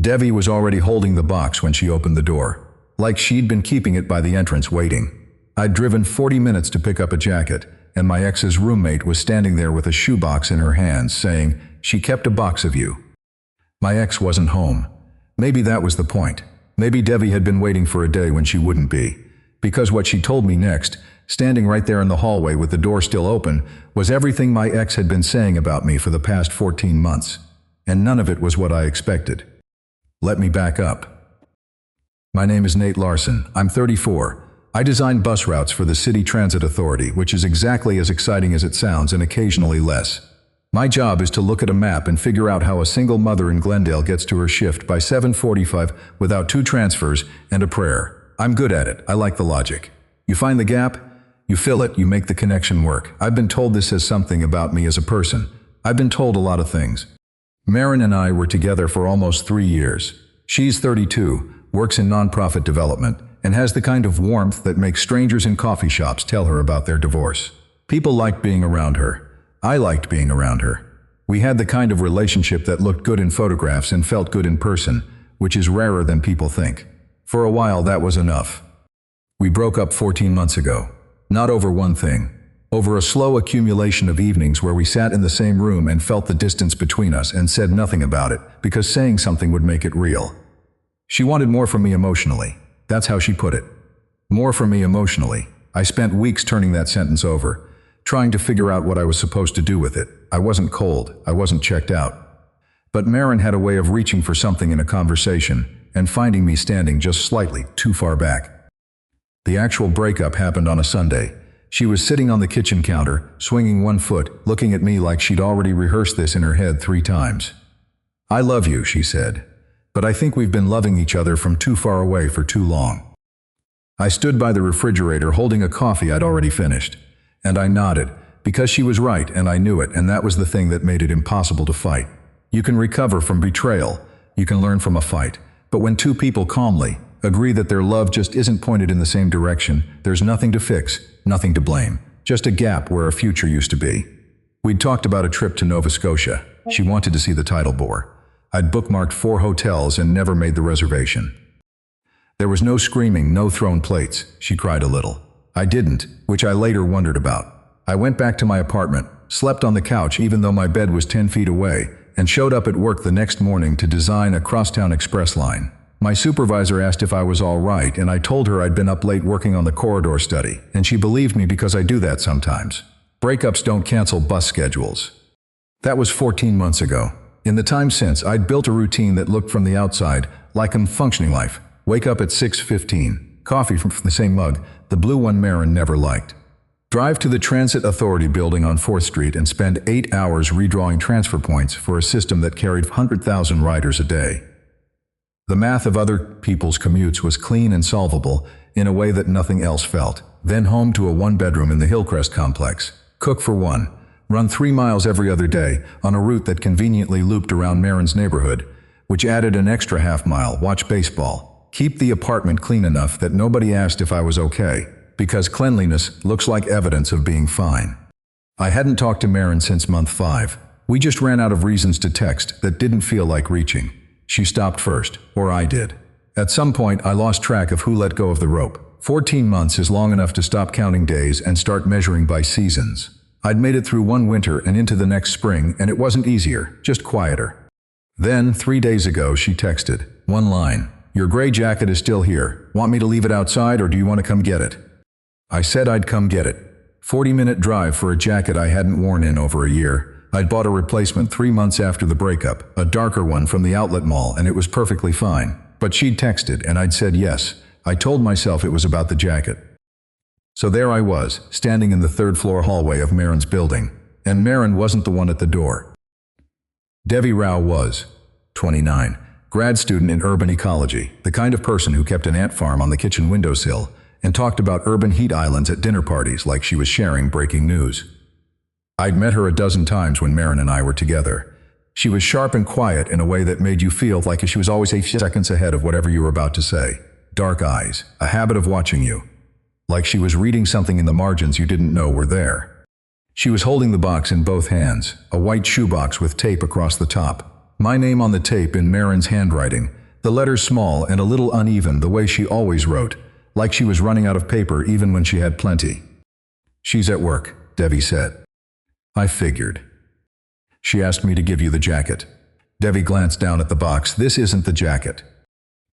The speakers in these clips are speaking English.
Devi was already holding the box when she opened the door, like she'd been keeping it by the entrance waiting. I'd driven 40 minutes to pick up a jacket, and my ex's roommate was standing there with a shoebox in her hands, saying, "She kept a box of you." My ex wasn't home. Maybe that was the point. Maybe Devi had been waiting for a day when she wouldn't be. Because what she told me next, standing right there in the hallway with the door still open, was everything my ex had been saying about me for the past 14 months. And none of it was what I expected. Let me back up. My name is Nate Larson. I'm 34. I design bus routes for the City Transit Authority, which is exactly as exciting as it sounds and occasionally less. My job is to look at a map and figure out how a single mother in Glendale gets to her shift by 7:45 without 2 transfers and a prayer. I'm good at it. I like the logic. You find the gap, you fill it, you make the connection work. I've been told this says something about me as a person. I've been told a lot of things. Marin and I were together for almost 3 years. She's 32, works in nonprofit development, and has the kind of warmth that makes strangers in coffee shops tell her about their divorce. People liked being around her. I liked being around her. We had the kind of relationship that looked good in photographs and felt good in person, which is rarer than people think. For a while, that was enough. We broke up 14 months ago. Not over one thing. Over a slow accumulation of evenings where we sat in the same room and felt the distance between us and said nothing about it, because saying something would make it real. She wanted more from me emotionally. That's how she put it. More from me emotionally. I spent weeks turning that sentence over, trying to figure out what I was supposed to do with it. I wasn't cold. I wasn't checked out. But Marin had a way of reaching for something in a conversation and finding me standing just slightly too far back. The actual breakup happened on a Sunday. She was sitting on the kitchen counter, swinging one foot, looking at me like she'd already rehearsed this in her head 3 times. "I love you," she said, "but I think we've been loving each other from too far away for too long." I stood by the refrigerator holding a coffee I'd already finished, and I nodded, because she was right and I knew it, and that was the thing that made it impossible to fight. You can recover from betrayal, you can learn from a fight, but when 2 people calmly agree that their love just isn't pointed in the same direction, there's nothing to fix, nothing to blame, just a gap where a future used to be. We'd talked about a trip to Nova Scotia. She wanted to see the tidal bore. I'd bookmarked 4 hotels and never made the reservation. There was no screaming, no thrown plates. She cried a little. I didn't, which I later wondered about. I went back to my apartment, slept on the couch even though my bed was 10 feet away, and showed up at work the next morning to design a crosstown express line. My supervisor asked if I was all right, and I told her I'd been up late working on the corridor study, and she believed me because I do that sometimes. Breakups don't cancel bus schedules. That was 14 months ago. In the time since, I'd built a routine that looked from the outside like a functioning life. Wake up at 6:15, coffee from the same mug, the blue one Marin never liked. Drive to the Transit Authority building on 4th Street and spend 8 hours redrawing transfer points for a system that carried 100,000 riders a day. The math of other people's commutes was clean and solvable in a way that nothing else felt. Then home to a 1-bedroom in the Hillcrest complex. Cook for 1. Run 3 miles every other day on a route that conveniently looped around Marin's neighborhood, which added an extra half-mile. Watch baseball. Keep the apartment clean enough that nobody asked if I was okay, because cleanliness looks like evidence of being fine. I hadn't talked to Marin since month 5. We just ran out of reasons to text that didn't feel like reaching. She stopped first, or I did. At some point, I lost track of who let go of the rope. 14 months is long enough to stop counting days and start measuring by seasons. I'd made it through one winter and into the next spring, and it wasn't easier, just quieter. Then, 3 days ago, she texted. One line. Your gray jacket is still here. Want me to leave it outside, or do you want to come get it? I said I'd come get it. 40-minute drive for a jacket I hadn't worn in over a year. I'd bought a replacement 3 months after the breakup, a darker one from the outlet mall, and it was perfectly fine. But she'd texted, and I'd said yes. I told myself it was about the jacket. So there I was, standing in the 3rd-floor hallway of Marin's building. And Marin wasn't the one at the door. Devi Rao was. 29. Grad student in urban ecology, the kind of person who kept an ant farm on the kitchen windowsill and talked about urban heat islands at dinner parties like she was sharing breaking news. I'd met her a dozen times when Marin and I were together. She was sharp and quiet in a way that made you feel like she was always 8 seconds ahead of whatever you were about to say. Dark eyes, a habit of watching you. Like she was reading something in the margins you didn't know were there. She was holding the box in both hands, a white shoebox with tape across the top. My name on the tape in Marin's handwriting, the letters small and a little uneven the way she always wrote, like she was running out of paper even when she had plenty. "She's at work," Devi said. "I figured." "She asked me to give you the jacket." Devi glanced down at the box. "This isn't the jacket."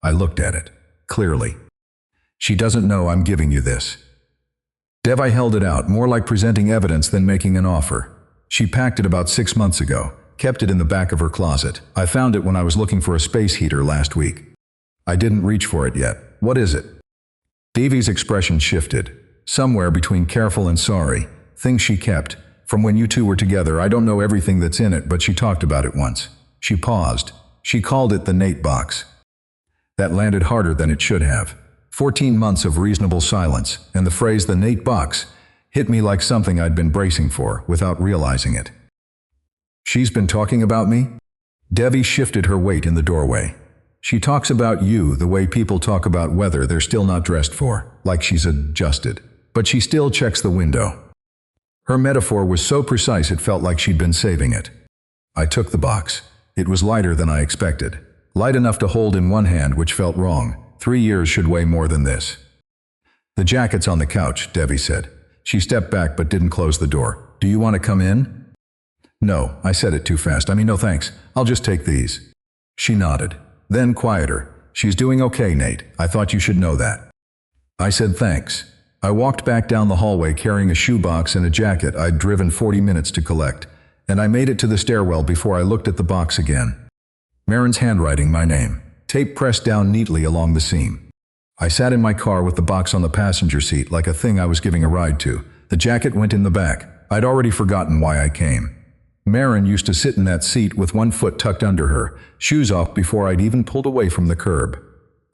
I looked at it. Clearly. "She doesn't know I'm giving you this." Devi held it out, more like presenting evidence than making an offer. "She packed it about 6 months ago, kept it in the back of her closet. I found it when I was looking for a space heater last week. I didn't reach for it yet. What is it?" Devi's expression shifted. Somewhere between careful and sorry. Things she kept. From when you two were together. I don't know everything that's in it, but she talked about it once. She paused. She called it the Nate box. That landed harder than it should have. 14 months of reasonable silence, and the phrase "the Nate box" hit me like something I'd been bracing for, without realizing it. "She's been talking about me?" Devi shifted her weight in the doorway. "She talks about you the way people talk about weather they're still not dressed for, like she's adjusted. But she still checks the window." Her metaphor was so precise it felt like she'd been saving it. I took the box. It was lighter than I expected. Light enough to hold in one hand, which felt wrong. 3 years should weigh more than this. "The jacket's on the couch," Devi said. She stepped back but didn't close the door. "Do you want to come in?" "No," I said it too fast. "No thanks. I'll just take these." She nodded. Then quieter. "She's doing okay, Nate. I thought you should know that." I said thanks. I walked back down the hallway carrying a shoebox and a jacket I'd driven 40 minutes to collect, and I made it to the stairwell before I looked at the box again. Marin's handwriting, my name. Tape pressed down neatly along the seam. I sat in my car with the box on the passenger seat like a thing I was giving a ride to. The jacket went in the back. I'd already forgotten why I came. Marin used to sit in that seat with one foot tucked under her, shoes off before I'd even pulled away from the curb.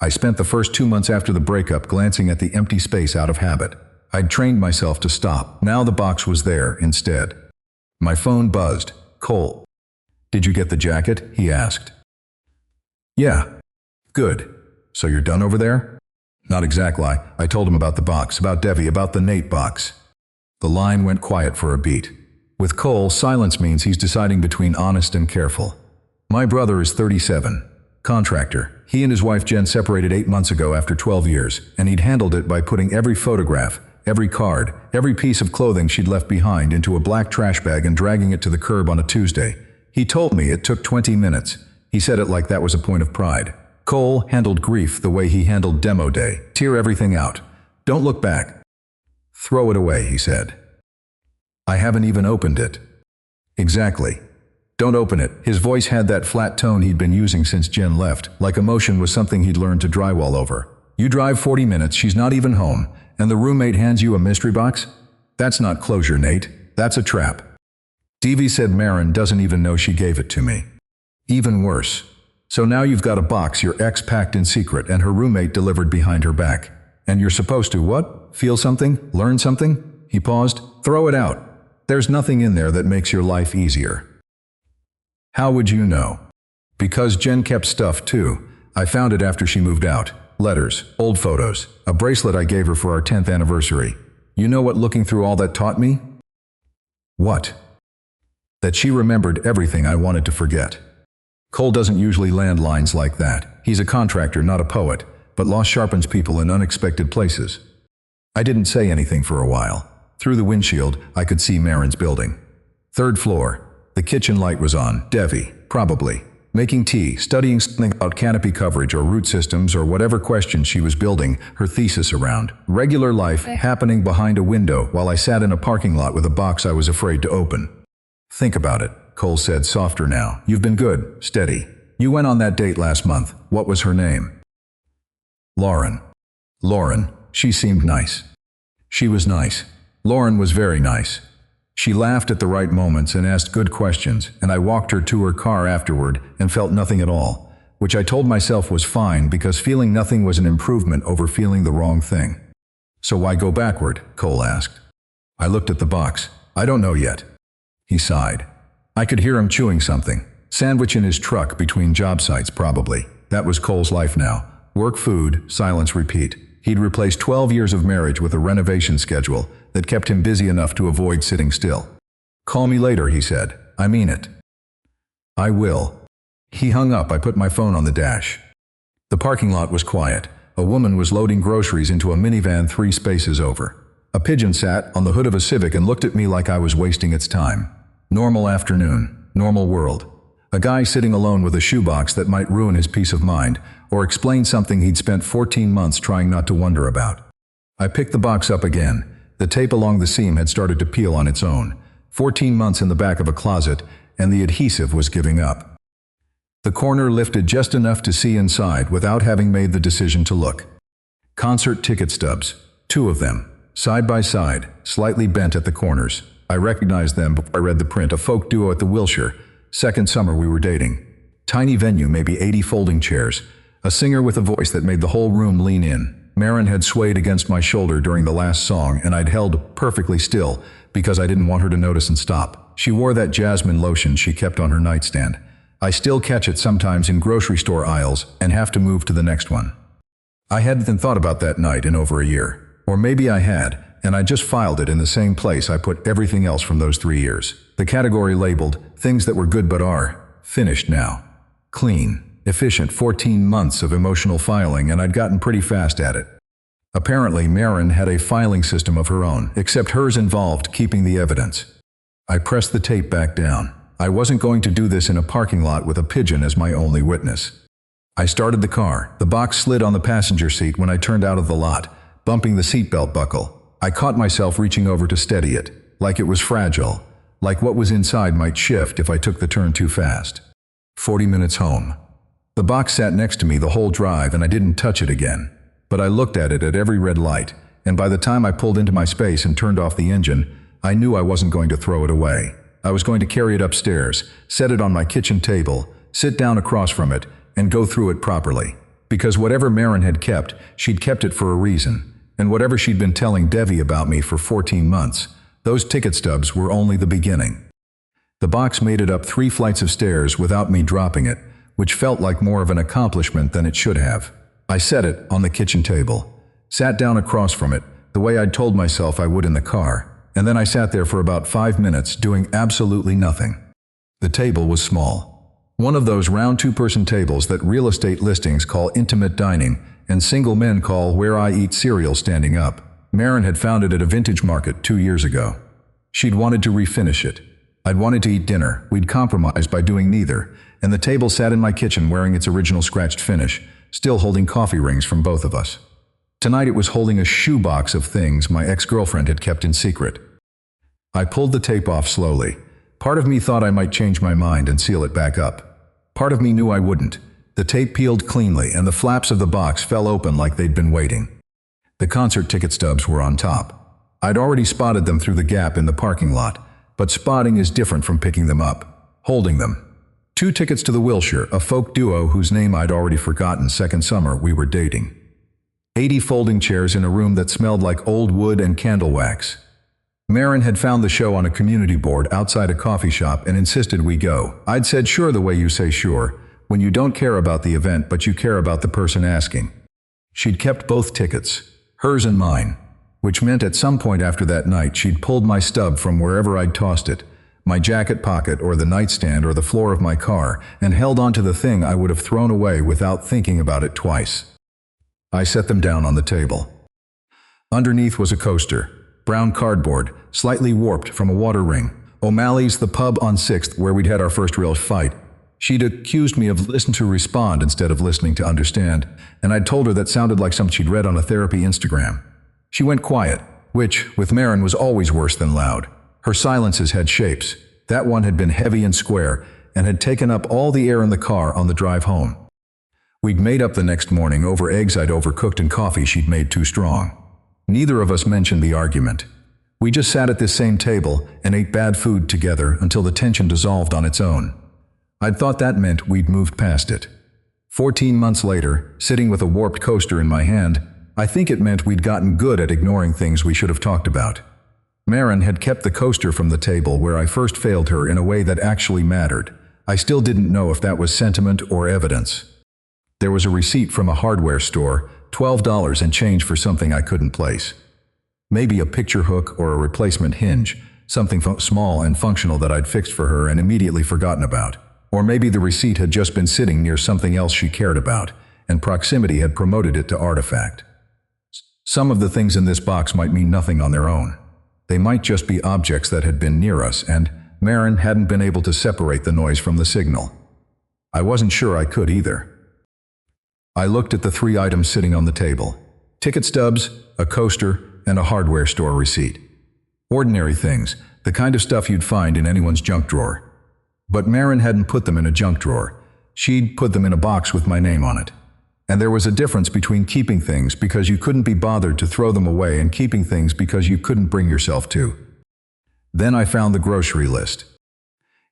I spent the first 2 months after the breakup glancing at the empty space out of habit. I'd trained myself to stop. Now the box was there instead. My phone buzzed. "Cole." "Did you get the jacket?" he asked. "Yeah." "Good. So you're done over there?" "Not exactly." I told him about the box, about Devi, about the Nate box. The line went quiet for a beat. With Cole, silence means he's deciding between honest and careful. My brother is 37. Contractor. He and his wife Jen separated 8 months ago after 12 years, and he'd handled it by putting every photograph, every card, every piece of clothing she'd left behind into a black trash bag and dragging it to the curb on a Tuesday. He told me it took 20 minutes. He said it like that was a point of pride. Cole handled grief the way he handled demo day. Tear everything out. Don't look back. Throw it away, he said. I haven't even opened it. Exactly. Don't open it. His voice had that flat tone he'd been using since Jen left, like emotion was something he'd learned to drywall over. You drive 40 minutes, she's not even home, and the roommate hands you a mystery box? That's not closure, Nate. That's a trap. Devi said Marin doesn't even know she gave it to me. Even worse. So now you've got a box your ex packed in secret and her roommate delivered behind her back. And you're supposed to what? Feel something? Learn something? He paused. Throw it out. There's nothing in there that makes your life easier. How would you know? Because Jen kept stuff too. I found it after she moved out. Letters, old photos, a bracelet I gave her for our 10th anniversary. You know what looking through all that taught me? What? That she remembered everything I wanted to forget. Cole doesn't usually land lines like that. He's a contractor, not a poet, but loss sharpens people in unexpected places. I didn't say anything for a while. Through the windshield, I could see Marin's building. 3rd floor. The kitchen light was on. Devi, probably. Making tea, studying something about canopy coverage or root systems or whatever question she was building her thesis around. Regular life happening behind a window while I sat in a parking lot with a box I was afraid to open. Think about it, Cole said, softer now. You've been good, steady. You went on that date last month. What was her name? Lauren. Lauren. She seemed nice. She was nice. Lauren was very nice. She laughed at the right moments and asked good questions, and I walked her to her car afterward and felt nothing at all, which I told myself was fine because feeling nothing was an improvement over feeling the wrong thing. So why go backward? Cole asked. I looked at the box. I don't know yet. He sighed. I could hear him chewing something. Sandwich in his truck between job sites, probably. That was Cole's life now. Work, food, silence, repeat. He'd replaced 12 years of marriage with a renovation schedule that kept him busy enough to avoid sitting still. Call me later, he said. I mean it. I will. He hung up. I put my phone on the dash. The parking lot was quiet. A woman was loading groceries into a minivan 3 spaces over. A pigeon sat on the hood of a Civic and looked at me like I was wasting its time. Normal afternoon, normal world. A guy sitting alone with a shoebox that might ruin his peace of mind, or explain something he'd spent 14 months trying not to wonder about. I picked the box up again. The tape along the seam had started to peel on its own. 14 months in the back of a closet, and the adhesive was giving up. The corner lifted just enough to see inside without having made the decision to look. Concert ticket stubs, 2 of them, side by side, slightly bent at the corners. I recognized them before I read the print. A folk duo at the Wilshire, second summer we were dating. Tiny venue, maybe 80 folding chairs. A singer with a voice that made the whole room lean in. Marin had swayed against my shoulder during the last song, and I'd held perfectly still because I didn't want her to notice and stop. She wore that jasmine lotion she kept on her nightstand. I still catch it sometimes in grocery store aisles and have to move to the next one. I hadn't thought about that night in over a year. Or maybe I had, and I just filed it in the same place I put everything else from those 3 years. The category labeled, things that were good but are finished now. Clean, efficient 14 months of emotional filing, and I'd gotten pretty fast at it. Apparently, Marin had a filing system of her own, except hers involved keeping the evidence. I pressed the tape back down. I wasn't going to do this in a parking lot with a pigeon as my only witness. I started the car. The box slid on the passenger seat when I turned out of the lot, bumping the seatbelt buckle. I caught myself reaching over to steady it, like it was fragile, like what was inside might shift if I took the turn too fast. 40 minutes home. The box sat next to me the whole drive and I didn't touch it again. But I looked at it at every red light, and by the time I pulled into my space and turned off the engine, I knew I wasn't going to throw it away. I was going to carry it upstairs, set it on my kitchen table, sit down across from it, and go through it properly. Because whatever Marin had kept, she'd kept it for a reason. And whatever she'd been telling Devi about me for 14 months, those ticket stubs were only the beginning. The box made it up 3 flights of stairs without me dropping it, which felt like more of an accomplishment than it should have. I set it on the kitchen table, sat down across from it, the way I'd told myself I would in the car, and then I sat there for about 5 minutes doing absolutely nothing. The table was small. One of those round 2-person tables that real estate listings call intimate dining and single men call where I eat cereal standing up. Marin had found it at a vintage market 2 years ago. She'd wanted to refinish it. I'd wanted to eat dinner. We'd compromised by doing neither, and the table sat in my kitchen wearing its original scratched finish, still holding coffee rings from both of us. Tonight it was holding a shoebox of things my ex-girlfriend had kept in secret. I pulled the tape off slowly. Part of me thought I might change my mind and seal it back up. Part of me knew I wouldn't. The tape peeled cleanly and the flaps of the box fell open like they'd been waiting. The concert ticket stubs were on top. I'd already spotted them through the gap in the parking lot, but spotting is different from picking them up, holding them. 2 tickets to the Wilshire, a folk duo whose name I'd already forgotten second summer we were dating. 80 folding chairs in a room that smelled like old wood and candle wax. Marin had found the show on a community board outside a coffee shop and insisted we go. I'd said sure the way you say sure, when you don't care about the event but you care about the person asking. She'd kept both tickets, hers and mine, which meant at some point after that night she'd pulled my stub from wherever I'd tossed it, my jacket pocket or the nightstand or the floor of my car, and held onto the thing I would have thrown away without thinking about it twice. I set them down on the table. Underneath was a coaster, brown cardboard, slightly warped from a water ring. O'Malley's, the pub on 6th where we'd had our first real fight. She'd accused me of listening to respond instead of listening to understand, and I'd told her that sounded like something she'd read on a therapy Instagram. She went quiet, which, with Marin, was always worse than loud. Her silences had shapes. That one had been heavy and square, and had taken up all the air in the car on the drive home. We'd made up the next morning over eggs I'd overcooked and coffee she'd made too strong. Neither of us mentioned the argument. We just sat at this same table and ate bad food together until the tension dissolved on its own. I'd thought that meant we'd moved past it. 14 months later, sitting with a warped coaster in my hand, I think it meant we'd gotten good at ignoring things we should have talked about. Marin had kept the coaster from the table where I first failed her in a way that actually mattered. I still didn't know if that was sentiment or evidence. There was a receipt from a hardware store, $12 and change for something I couldn't place. Maybe a picture hook or a replacement hinge, something small and functional that I'd fixed for her and immediately forgotten about. Or maybe the receipt had just been sitting near something else she cared about, and proximity had promoted it to artifact. Some of the things in this box might mean nothing on their own. They might just be objects that had been near us, and Marin hadn't been able to separate the noise from the signal. I wasn't sure I could either. I looked at the 3 items sitting on the table: ticket stubs, a coaster, and a hardware store receipt. Ordinary things, the kind of stuff you'd find in anyone's junk drawer. But Marin hadn't put them in a junk drawer. She'd put them in a box with my name on it. And there was a difference between keeping things because you couldn't be bothered to throw them away and keeping things because you couldn't bring yourself to. Then I found the grocery list.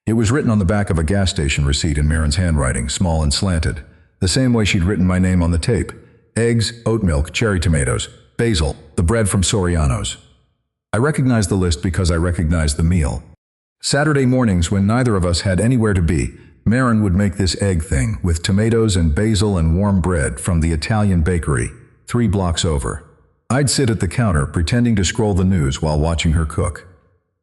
It was written on the back of a gas station receipt in Marin's handwriting, small and slanted, the same way she'd written my name on the tape: eggs, oat milk, cherry tomatoes, basil, the bread from Soriano's. I recognized the list because I recognized the meal. Saturday mornings, when neither of us had anywhere to be, Marin would make this egg thing with tomatoes and basil and warm bread from the Italian bakery, 3 blocks over. I'd sit at the counter pretending to scroll the news while watching her cook.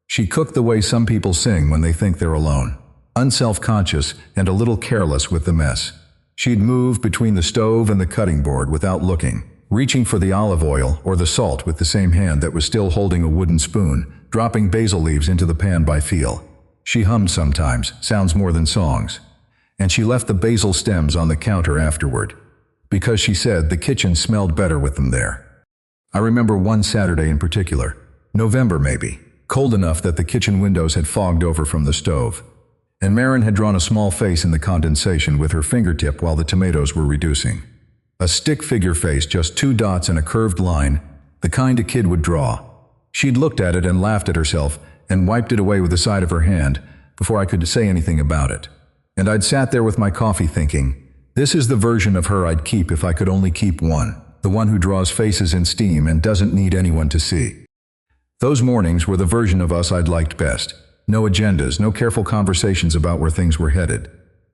She cooked the way some people sing when they think they're alone, unself-conscious and a little careless with the mess. She'd move between the stove and the cutting board without looking, reaching for the olive oil or the salt with the same hand that was still holding a wooden spoon, dropping basil leaves into the pan by feel. She hummed sometimes, sounds more than songs. And she left the basil stems on the counter afterward, because she said the kitchen smelled better with them there. I remember one Saturday in particular, November maybe, cold enough that the kitchen windows had fogged over from the stove. And Marin had drawn a small face in the condensation with her fingertip while the tomatoes were reducing. A stick figure face, just 2 dots and a curved line, the kind a kid would draw. She'd looked at it and laughed at herself and wiped it away with the side of her hand before I could say anything about it. And I'd sat there with my coffee thinking, this is the version of her I'd keep if I could only keep one, the one who draws faces in steam and doesn't need anyone to see. Those mornings were the version of us I'd liked best. No agendas, no careful conversations about where things were headed.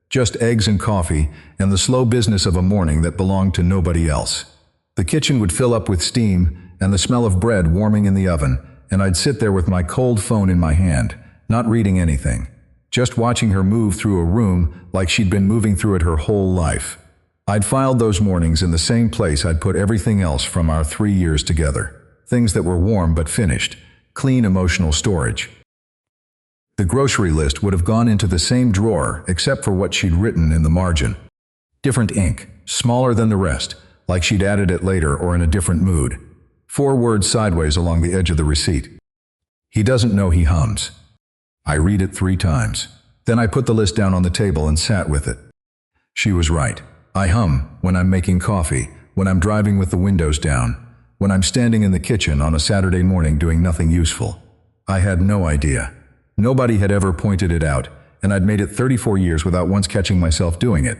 Just eggs and coffee and the slow business of a morning that belonged to nobody else. The kitchen would fill up with steam and the smell of bread warming in the oven, and I'd sit there with my cold phone in my hand, not reading anything, just watching her move through a room like she'd been moving through it her whole life. I'd filed those mornings in the same place I'd put everything else from our 3 years together. Things that were warm but finished, clean emotional storage. The grocery list would have gone into the same drawer except for what she'd written in the margin. Different ink, smaller than the rest, like she'd added it later or in a different mood. 4 words sideways along the edge of the receipt. He doesn't know he hums. I read it 3 times. Then I put the list down on the table and sat with it. She was right. I hum when I'm making coffee, when I'm driving with the windows down, when I'm standing in the kitchen on a Saturday morning doing nothing useful. I had no idea. Nobody had ever pointed it out, and I'd made it 34 years without once catching myself doing it.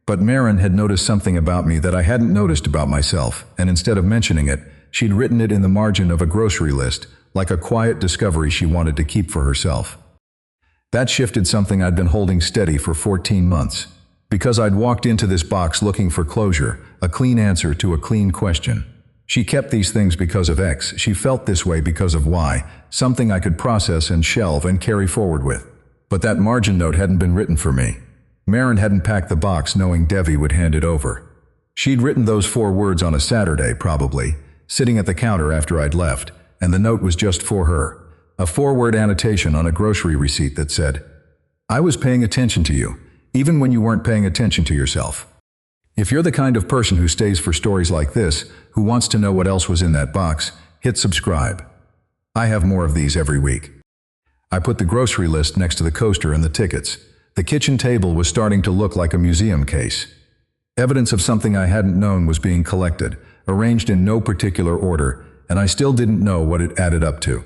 But Marin had noticed something about me that I hadn't noticed about myself, and instead of mentioning it, she'd written it in the margin of a grocery list, like a quiet discovery she wanted to keep for herself. That shifted something I'd been holding steady for 14 months. Because I'd walked into this box looking for closure, a clean answer to a clean question. She kept these things because of X, she felt this way because of Y, something I could process and shelve and carry forward with. But that margin note hadn't been written for me. Marin hadn't packed the box knowing Devi would hand it over. She'd written those 4 words on a Saturday, probably, sitting at the counter after I'd left, and the note was just for her. A 4-word annotation on a grocery receipt that said, "I was paying attention to you, even when you weren't paying attention to yourself." If you're the kind of person who stays for stories like this, who wants to know what else was in that box, hit subscribe. I have more of these every week. I put the grocery list next to the coaster and the tickets. The kitchen table was starting to look like a museum case. Evidence of something I hadn't known was being collected, arranged in no particular order, and I still didn't know what it added up to.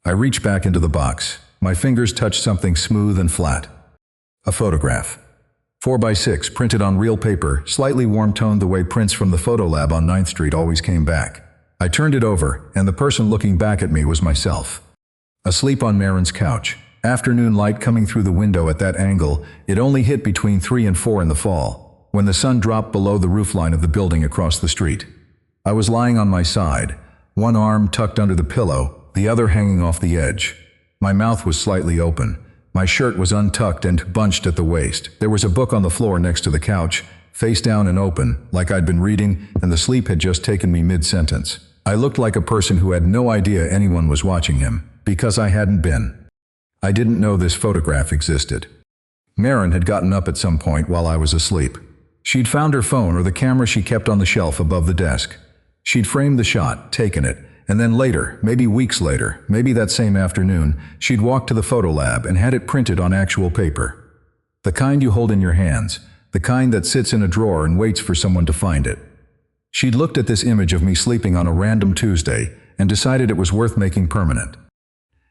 I reached back into the box. My fingers touched something smooth and flat. A photograph. 4x6, printed on real paper, slightly warm-toned the way prints from the photo lab on 9th Street always came back. I turned it over, and the person looking back at me was myself. Asleep on Marin's couch. Afternoon light coming through the window at that angle, it only hit between 3 and 4 in the fall, when the sun dropped below the roofline of the building across the street. I was lying on my side, one arm tucked under the pillow, the other hanging off the edge. My mouth was slightly open, My shirt was untucked and bunched at the waist. There was a book on the floor next to the couch, face down and open, like I'd been reading, and the sleep had just taken me mid-sentence. I looked like a person who had no idea anyone was watching him, because I hadn't been. I didn't know this photograph existed. Maren had gotten up at some point while I was asleep. She'd found her phone or the camera she kept on the shelf above the desk. She'd framed the shot, taken it, and then later, maybe weeks later, maybe that same afternoon, she'd walked to the photo lab and had it printed on actual paper. The kind you hold in your hands, the kind that sits in a drawer and waits for someone to find it. She'd looked at this image of me sleeping on a random Tuesday and decided it was worth making permanent.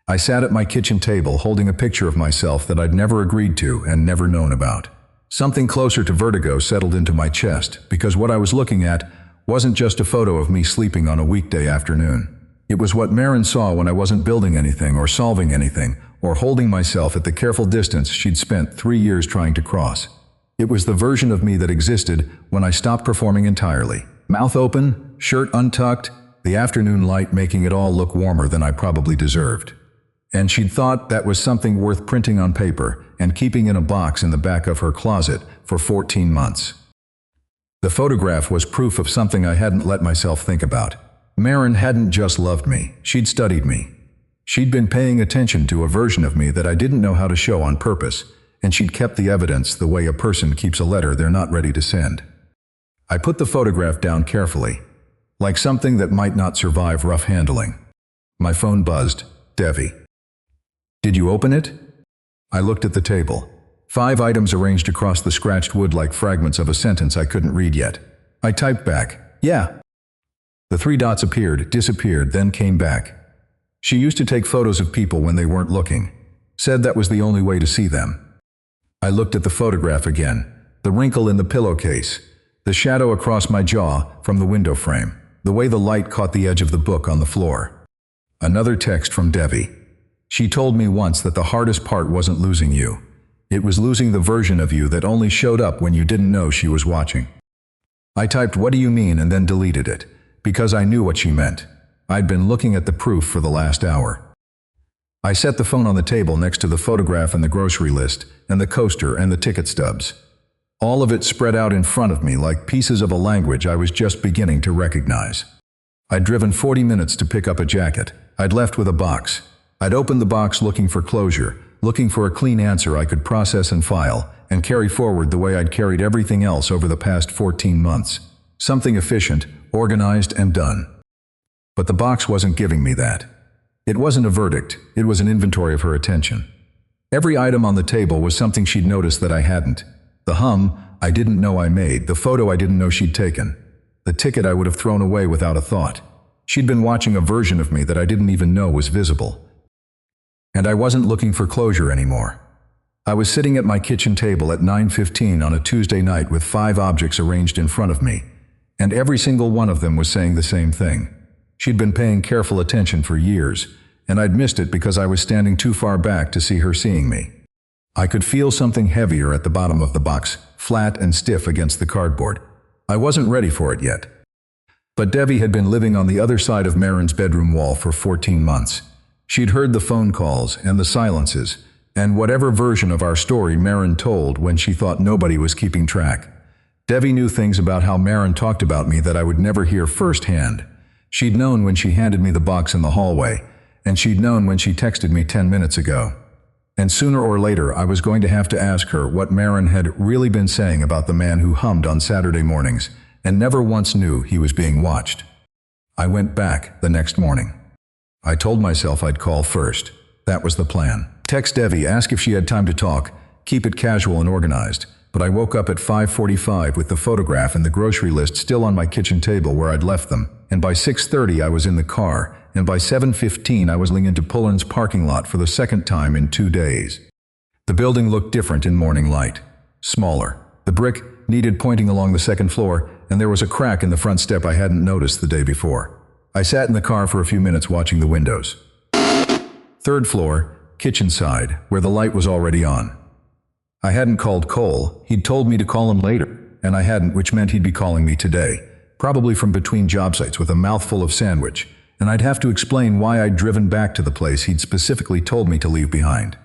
I sat at my kitchen table holding a picture of myself that I'd never agreed to and never known about. Something closer to vertigo settled into my chest, because what I was looking at wasn't just a photo of me sleeping on a weekday afternoon. It was what Maren saw when I wasn't building anything or solving anything or holding myself at the careful distance she'd spent 3 years trying to cross. It was the version of me that existed when I stopped performing entirely. Mouth open, shirt untucked, the afternoon light making it all look warmer than I probably deserved. And she'd thought that was something worth printing on paper and keeping in a box in the back of her closet for 14 months. The photograph was proof of something I hadn't let myself think about. Maren hadn't just loved me, she'd studied me. She'd been paying attention to a version of me that I didn't know how to show on purpose, and she'd kept the evidence the way a person keeps a letter they're not ready to send. I put the photograph down carefully, like something that might not survive rough handling. My phone buzzed. Devi. Did you open it? I looked at the table. 5 items arranged across the scratched wood like fragments of a sentence I couldn't read yet. I typed back, yeah. The 3 dots appeared, disappeared, then came back. She used to take photos of people when they weren't looking. Said that was the only way to see them. I looked at the photograph again. The wrinkle in the pillowcase. The shadow across my jaw from the window frame. The way the light caught the edge of the book on the floor. Another text from Devi. She told me once that the hardest part wasn't losing you. It was losing the version of you that only showed up when you didn't know she was watching. I typed, "What do you mean?" and then deleted it, because I knew what she meant. I'd been looking at the proof for the last hour. I set the phone on the table next to the photograph and the grocery list, and the coaster and the ticket stubs. All of it spread out in front of me like pieces of a language I was just beginning to recognize. I'd driven 40 minutes to pick up a jacket. I'd left with a box. I'd opened the box looking for closure, looking for a clean answer I could process and file, and carry forward the way I'd carried everything else over the past 14 months. Something efficient, organized, and done. But the box wasn't giving me that. It wasn't a verdict, it was an inventory of her attention. Every item on the table was something she'd noticed that I hadn't. The hum I didn't know I made, the photo I didn't know she'd taken, the ticket I would have thrown away without a thought. She'd been watching a version of me that I didn't even know was visible. And I wasn't looking for closure anymore. I was sitting at my kitchen table at 9:15 on a Tuesday night with 5 objects arranged in front of me, and every single one of them was saying the same thing. She'd been paying careful attention for years, and I'd missed it because I was standing too far back to see her seeing me. I could feel something heavier at the bottom of the box, flat and stiff against the cardboard. I wasn't ready for it yet. But Devi had been living on the other side of Maren's bedroom wall for 14 months. She'd heard the phone calls and the silences, and whatever version of our story Maren told when she thought nobody was keeping track. Devi knew things about how Maren talked about me that I would never hear firsthand. She'd known when she handed me the box in the hallway, and she'd known when she texted me 10 minutes ago. And sooner or later I was going to have to ask her what Maren had really been saying about the man who hummed on Saturday mornings and never once knew he was being watched. I went back the next morning. I told myself I'd call first. That was the plan. Text Devi, ask if she had time to talk, keep it casual and organized. But I woke up at 5:45 with the photograph and the grocery list still on my kitchen table where I'd left them, and by 6:30 I was in the car, and by 7:15 I was leaning into Pullen's parking lot for the second time in 2 days. The building looked different in morning light. Smaller. The brick needed pointing along the second floor, and there was a crack in the front step I hadn't noticed the day before. I sat in the car for a few minutes watching the windows. 3rd floor, kitchen side, where the light was already on. I hadn't called Cole, he'd told me to call him later, and I hadn't, which meant he'd be calling me today, probably from between job sites with a mouthful of sandwich, and I'd have to explain why I'd driven back to the place he'd specifically told me to leave behind.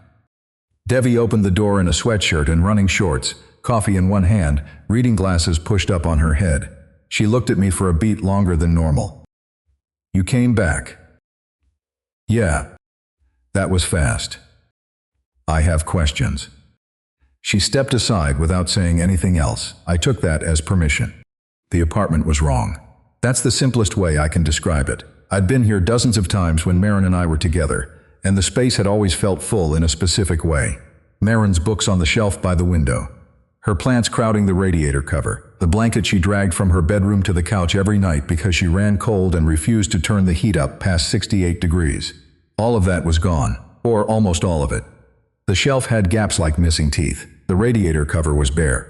Devi opened the door in a sweatshirt and running shorts, coffee in one hand, reading glasses pushed up on her head. She looked at me for a beat longer than normal. "You came back." "Yeah." "That was fast." "I have questions." She stepped aside without saying anything else. I took that as permission. The apartment was wrong. That's the simplest way I can describe it. I'd been here dozens of times when Marin and I were together, and the space had always felt full in a specific way. Marin's books on the shelf by the window, her plants crowding the radiator cover, the blanket she dragged from her bedroom to the couch every night because she ran cold and refused to turn the heat up past 68 degrees. All of that was gone, or almost all of it. The shelf had gaps like missing teeth. The radiator cover was bare.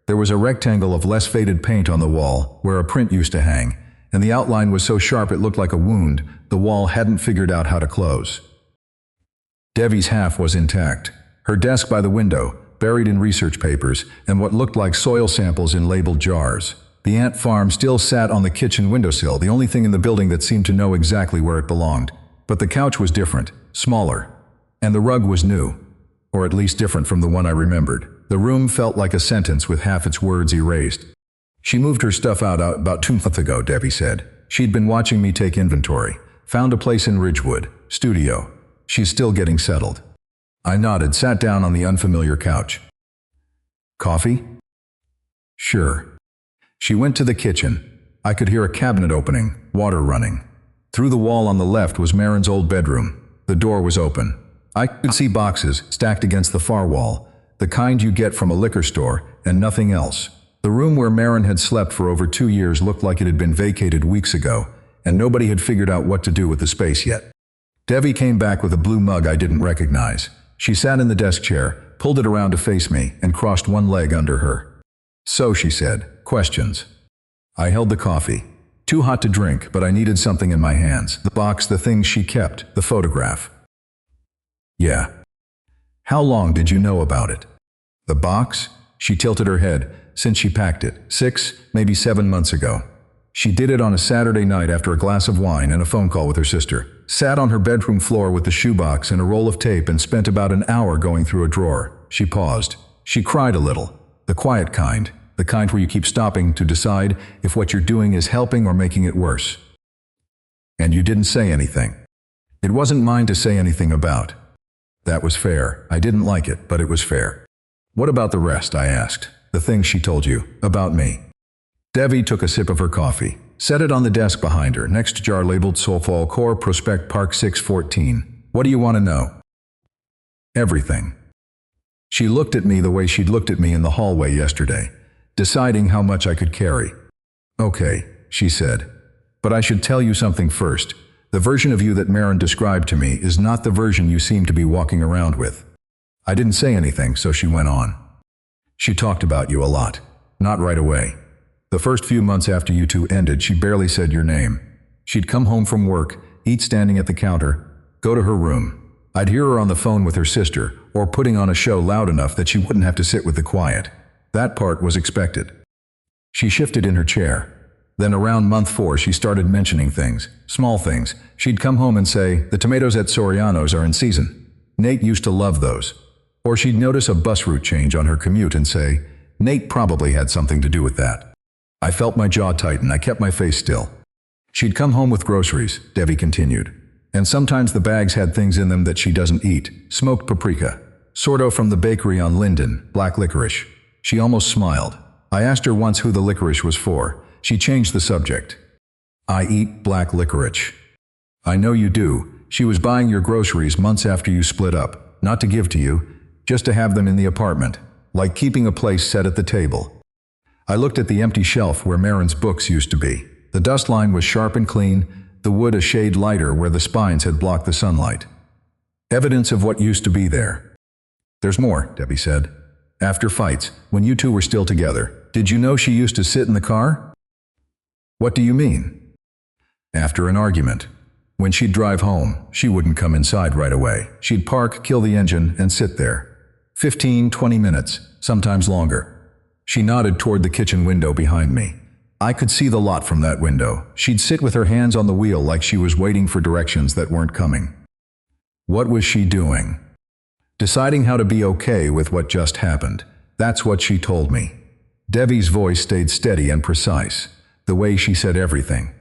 There was a rectangle of less faded paint on the wall where a print used to hang, and the outline was so sharp it looked like a wound the wall hadn't figured out how to close. Devi's half was intact. Her desk by the window, buried in research papers, and what looked like soil samples in labeled jars. The ant farm still sat on the kitchen windowsill, the only thing in the building that seemed to know exactly where it belonged. But the couch was different, smaller, and the rug was new, or at least different from the one I remembered. The room felt like a sentence with half its words erased. "She moved her stuff out about 2 months ago," Devi said. "She'd been watching me take inventory. Found a place in Ridgewood, studio. She's still getting settled." I nodded, sat down on the unfamiliar couch. "Coffee?" "Sure." She went to the kitchen. I could hear a cabinet opening, water running. Through the wall on the left was Marin's old bedroom. The door was open. I could see boxes stacked against the far wall, the kind you get from a liquor store, and nothing else. The room where Marin had slept for over 2 years looked like it had been vacated weeks ago, and nobody had figured out what to do with the space yet. Devi came back with a blue mug I didn't recognize. She sat in the desk chair, pulled it around to face me, and crossed one leg under her. "So," she said, "questions." I held the coffee. Too hot to drink, but I needed something in my hands. The box, the things she kept, the photograph. "Yeah." "How long did you know about it?" "The box?" She tilted her head. "Since she packed it. 6, maybe 7 months ago. She did it on a Saturday night after a glass of wine and a phone call with her sister. Sat on her bedroom floor with the shoebox and a roll of tape and spent about an hour going through a drawer." She paused. She cried a little. The quiet kind. The kind where you keep stopping to decide if what you're doing is helping or making it worse. "And you didn't say anything?" "It wasn't mine to say anything about." That was fair. I didn't like it, but it was fair. "What about the rest?" I asked. "The things she told you, about me." Devi took a sip of her coffee, set it on the desk behind her, next jar labeled Sulfol Core Prospect Park 614. "What do you want to know?" "Everything." She looked at me the way she'd looked at me in the hallway yesterday, deciding how much I could carry. "Okay," she said. "But I should tell you something first. The version of you that Marin described to me is not the version you seem to be walking around with." I didn't say anything, so she went on. "She talked about you a lot. Not right away. The first few months after you two ended, she barely said your name. She'd come home from work, eat standing at the counter, go to her room. I'd hear her on the phone with her sister, or putting on a show loud enough that she wouldn't have to sit with the quiet. That part was expected." She shifted in her chair. Then around month 4 she started mentioning things, small things. She'd come home and say, "The tomatoes at Soriano's are in season. Nate used to love those." Or she'd notice a bus route change on her commute and say, "Nate probably had something to do with that." I felt my jaw tighten. I kept my face still. "She'd come home with groceries," Devi continued. "And sometimes the bags had things in them that she doesn't eat. Smoked paprika. Sordo from the bakery on Linden, black licorice." She almost smiled. I asked her once who the licorice was for. She changed the subject. "I eat black licorice." "I know you do. She was buying your groceries months after you split up. Not to give to you, just to have them in the apartment. Like keeping a place set at the table." I looked at the empty shelf where Marin's books used to be. The dust line was sharp and clean, the wood a shade lighter where the spines had blocked the sunlight. Evidence of what used to be there. "There's more," Debbie said. "After fights, when you two were still together, did you know she used to sit in the car?" "What do you mean?" "After an argument. When she'd drive home, she wouldn't come inside right away. She'd park, kill the engine, and sit there. 15, 20 minutes, sometimes longer." She nodded toward the kitchen window behind me. I could see the lot from that window. She'd sit with her hands on the wheel like she was waiting for directions that weren't coming. "What was she doing?" Deciding how to be okay with what just happened. That's what she told me. Devi's voice stayed steady and precise, the way she said everything.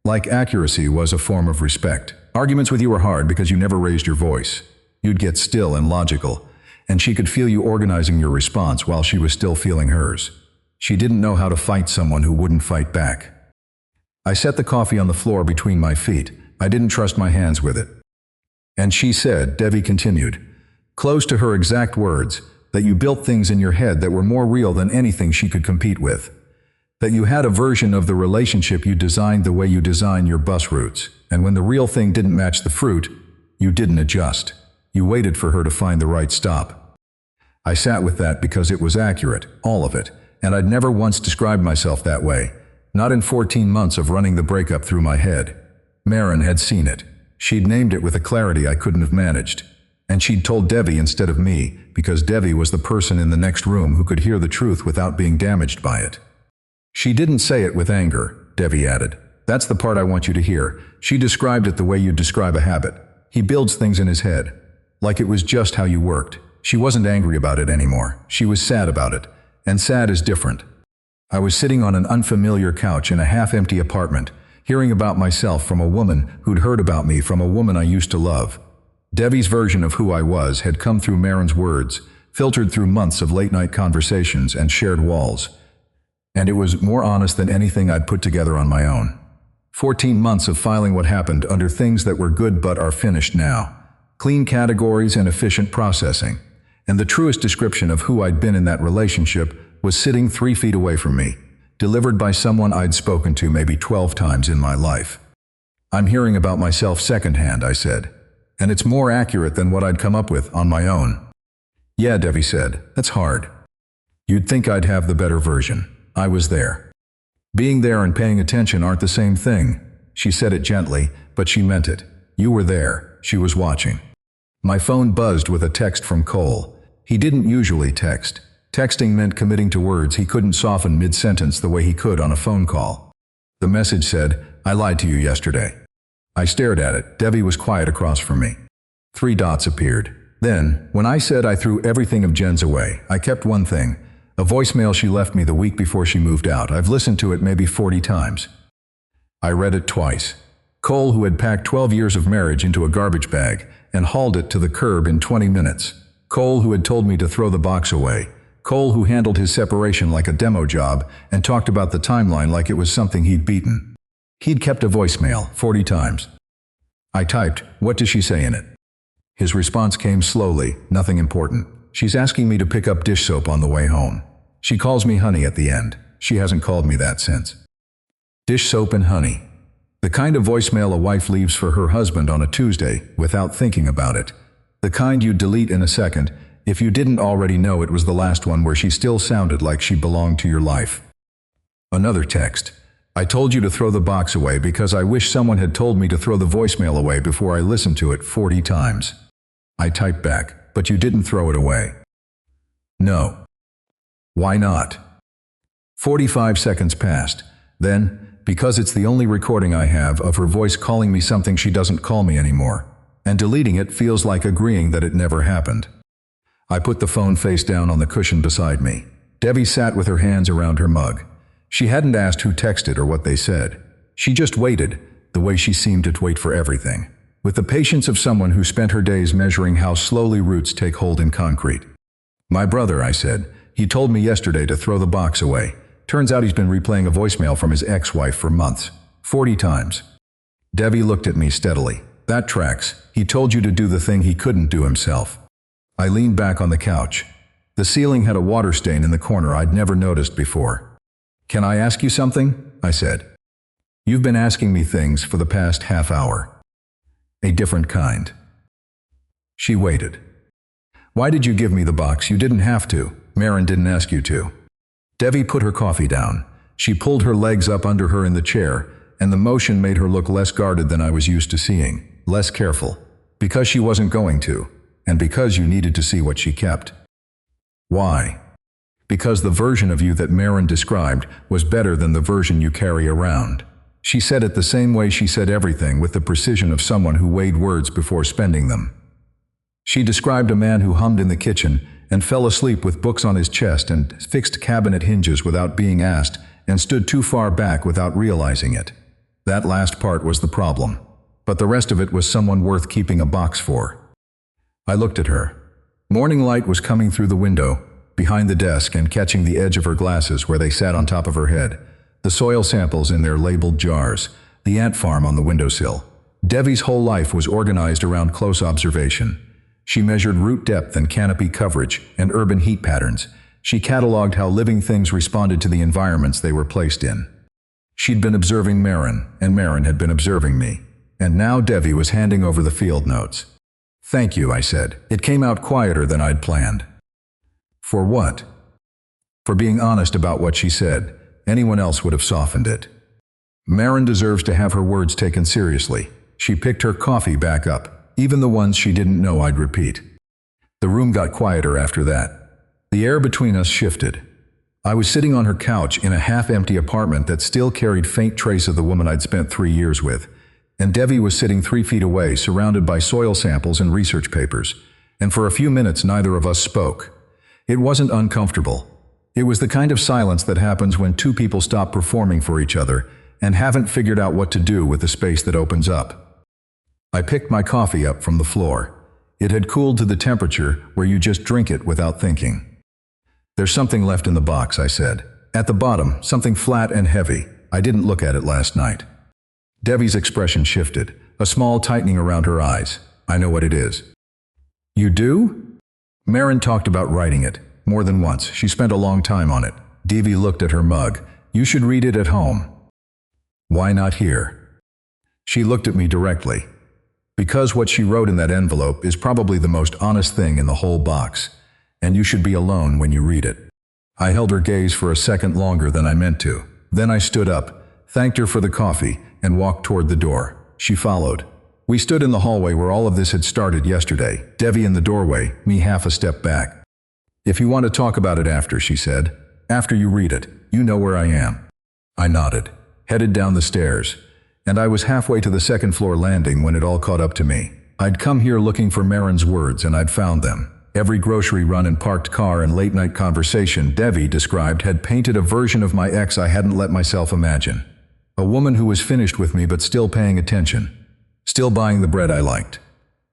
Like accuracy was a form of respect. Arguments with you were hard because you never raised your voice. You'd get still and logical, and she could feel you organizing your response while she was still feeling hers. She didn't know how to fight someone who wouldn't fight back. I set the coffee on the floor between my feet. I didn't trust my hands with it. And she said, Devi continued, close to her exact words, that you built things in your head that were more real than anything she could compete with. That you had a version of the relationship you designed the way you design your bus routes, and when the real thing didn't match the fruit, you didn't adjust. You waited for her to find the right stop. I sat with that because it was accurate, all of it, and I'd never once described myself that way, not in 14 months of running the breakup through my head. Maren had seen it. She'd named it with a clarity I couldn't have managed. And she'd told Devi instead of me, because Devi was the person in the next room who could hear the truth without being damaged by it. She didn't say it with anger, Devi added. That's the part I want you to hear. She described it the way you'd describe a habit. He builds things in his head. Like it was just how you worked. She wasn't angry about it anymore. She was sad about it. And sad is different. I was sitting on an unfamiliar couch in a half-empty apartment, hearing about myself from a woman who'd heard about me from a woman I used to love. Devi's version of who I was had come through Maren's words, filtered through months of late-night conversations and shared walls. And it was more honest than anything I'd put together on my own. 14 months of filing what happened under things that were good but are finished now. Clean categories and efficient processing. And the truest description of who I'd been in that relationship was sitting 3 feet away from me, delivered by someone I'd spoken to maybe 12 times in my life. I'm hearing about myself secondhand, I said. And it's more accurate than what I'd come up with on my own. Yeah, Devi said, that's hard. You'd think I'd have the better version. I was there. Being there and paying attention aren't the same thing. She said it gently, but she meant it. You were there. She was watching. My phone buzzed with a text from Cole. He didn't usually text. Texting meant committing to words he couldn't soften mid-sentence the way he could on a phone call. The message said, I lied to you yesterday. I stared at it. Devi was quiet across from me. 3 dots appeared. Then, when I said I threw everything of Jen's away, I kept one thing. A voicemail she left me the week before she moved out. I've listened to it maybe 40 times. I read it twice. Cole, who had packed 12 years of marriage into a garbage bag and hauled it to the curb in 20 minutes. Cole, who had told me to throw the box away. Cole, who handled his separation like a demo job and talked about the timeline like it was something he'd beaten. He'd kept a voicemail 40 times. I typed, what does she say in it? His response came slowly, nothing important. She's asking me to pick up dish soap on the way home. She calls me honey at the end. She hasn't called me that since. Dish soap and honey. The kind of voicemail a wife leaves for her husband on a Tuesday without thinking about it. The kind you'd delete in a second if you didn't already know it was the last one where she still sounded like she belonged to your life. Another text. I told you to throw the box away because I wish someone had told me to throw the voicemail away before I listened to it 40 times. I typed back, but you didn't throw it away. No. Why not? 45 seconds passed. Then, because it's the only recording I have of her voice calling me something she doesn't call me anymore, and deleting it feels like agreeing that it never happened. I put the phone face down on the cushion beside me. Devi sat with her hands around her mug. She hadn't asked who texted or what they said. She just waited, the way she seemed to wait for everything, with the patience of someone who spent her days measuring how slowly roots take hold in concrete. My brother, I said. He told me yesterday to throw the box away. Turns out he's been replaying a voicemail from his ex-wife for months. 40 times. Devi looked at me steadily. That tracks. He told you to do the thing he couldn't do himself. I leaned back on the couch. The ceiling had a water stain in the corner I'd never noticed before. Can I ask you something? I said. You've been asking me things for the past half hour. A different kind. She waited. Why did you give me the box? You didn't have to. Maren didn't ask you to. Devi put her coffee down. She pulled her legs up under her in the chair, and the motion made her look less guarded than I was used to seeing, less careful. Because she wasn't going to, and because you needed to see what she kept. Why? Because the version of you that Maren described was better than the version you carry around. She said it the same way she said everything, with the precision of someone who weighed words before spending them. She described a man who hummed in the kitchen and fell asleep with books on his chest and fixed cabinet hinges without being asked and stood too far back without realizing it. That last part was the problem, but the rest of it was someone worth keeping a box for. I looked at her. Morning light was coming through the window, behind the desk and catching the edge of her glasses where they sat on top of her head, the soil samples in their labeled jars, the ant farm on the windowsill. Devi's whole life was organized around close observation. She measured root depth and canopy coverage and urban heat patterns. She cataloged how living things responded to the environments they were placed in. She'd been observing Marin, and Marin had been observing me. And now Devi was handing over the field notes. "Thank you," I said. It came out quieter than I'd planned. For what? For being honest about what she said. Anyone else would have softened it. Marin deserves to have her words taken seriously. She picked her coffee back up, even the ones she didn't know I'd repeat. The room got quieter after that. The air between us shifted. I was sitting on her couch in a half-empty apartment that still carried faint trace of the woman I'd spent 3 years with, and Devi was sitting 3 feet away, surrounded by soil samples and research papers, and for a few minutes neither of us spoke. It wasn't uncomfortable. It was the kind of silence that happens when two people stop performing for each other and haven't figured out what to do with the space that opens up. I picked my coffee up from the floor. It had cooled to the temperature where you just drink it without thinking. "There's something left in the box," I said. "At the bottom, something flat and heavy. I didn't look at it last night." Devi's expression shifted, a small tightening around her eyes. "I know what it is." "You do?" Marin talked about writing it. More than once. She spent a long time on it. Devi looked at her mug. "You should read it at home." "Why not here?" She looked at me directly. "Because what she wrote in that envelope is probably the most honest thing in the whole box. And you should be alone when you read it." I held her gaze for a second longer than I meant to. Then I stood up, thanked her for the coffee, and walked toward the door. She followed. We stood in the hallway where all of this had started yesterday, Devi in the doorway, me half a step back. "If you want to talk about it after," she said. "After you read it, you know where I am." I nodded, headed down the stairs, and I was halfway to the second-floor landing when it all caught up to me. I'd come here looking for Marin's words, and I'd found them. Every grocery run and parked car and late-night conversation Devi described had painted a version of my ex I hadn't let myself imagine. A woman who was finished with me but still paying attention. Still buying the bread I liked.